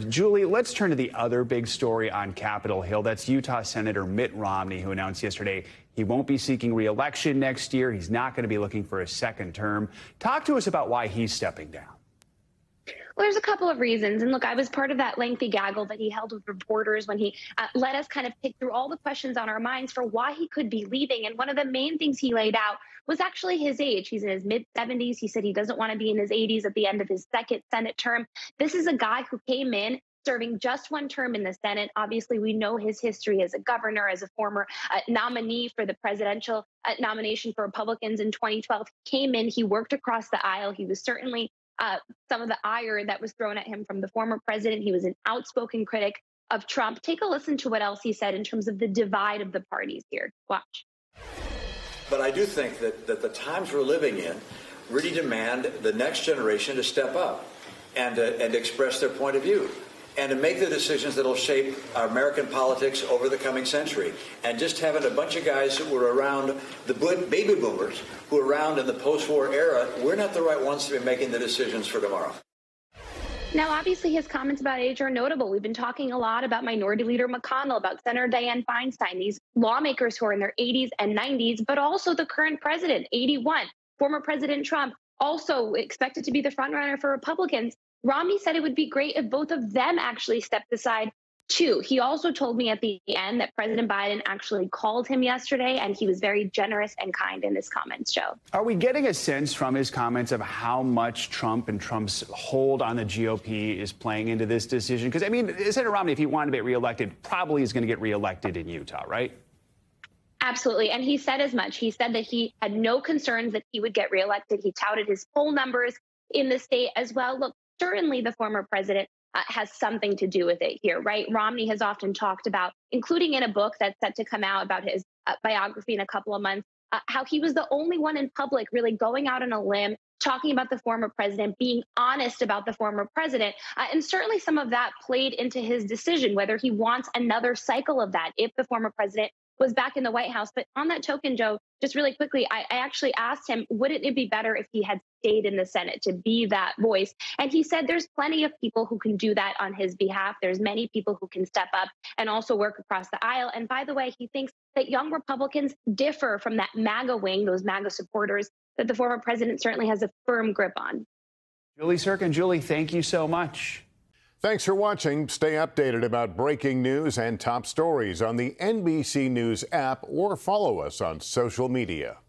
Julie, let's turn to the other big story on Capitol Hill. That's Utah Senator Mitt Romney, who announced yesterday he won't be seeking re-election next year. He's not going to be looking for a second term. Talk to us about why he's stepping down. Well, there's a couple of reasons. And look, I was part of that lengthy gaggle that he held with reporters when he let us kind of pick through all the questions on our minds for why he could be leaving. And one of the main things he laid out was actually his age. He's in his mid-70s. He said he doesn't want to be in his 80s at the end of his second Senate term. This is a guy who came in serving just one term in the Senate. Obviously, we know his history as a governor, as a former nominee for the presidential nomination for Republicans in 2012. He came in, he worked across the aisle. He was certainly some of the ire that was thrown at him from the former president. He was an outspoken critic of Trump. Take a listen to what else he said in terms of the divide of the parties here. Watch. But I do think that the times we're living in really demand the next generation to step up and express their point of view and to make the decisions that will shape our American politics over the coming century. And just having a bunch of guys who were around, the baby boomers, who were around in the post-war era, we're not the right ones to be making the decisions for tomorrow. Now, obviously, his comments about age are notable. We've been talking a lot about Minority Leader McConnell, about Senator Dianne Feinstein, these lawmakers who are in their 80s and 90s, but also the current president, 81, former President Trump, also expected to be the frontrunner for Republicans. Romney said it would be great if both of them actually stepped aside, too. He also told me at the end that President Biden actually called him yesterday, and he was very generous and kind in his comments, Joe. Are we getting a sense from his comments of how much Trump and Trump's hold on the GOP is playing into this decision? Because, I mean, Senator Romney, if he wanted to get reelected, probably is going to get reelected in Utah, right? Absolutely. And he said as much. He said that he had no concerns that he would get reelected. He touted his poll numbers in the state as well. Look, certainly the former president has something to do with it here, right? Romney has often talked about, including in a book that's set to come out about his biography in a couple of months, how he was the only one in public really going out on a limb, talking about the former president, being honest about the former president. And certainly some of that played into his decision, whether he wants another cycle of that if the former president was back in the White House. But on that token, Joe, just really quickly, I actually asked him, wouldn't it be better if he had stayed in the Senate to be that voice? And he said there's plenty of people who can do that on his behalf. There's many people who can step up and also work across the aisle. And by the way, he thinks that young Republicans differ from that MAGA wing, those MAGA supporters that the former president certainly has a firm grip on. Julie Tsirkin, Julie, thank you so much. Thanks for watching. Stay updated about breaking news and top stories on the NBC News app or follow us on social media.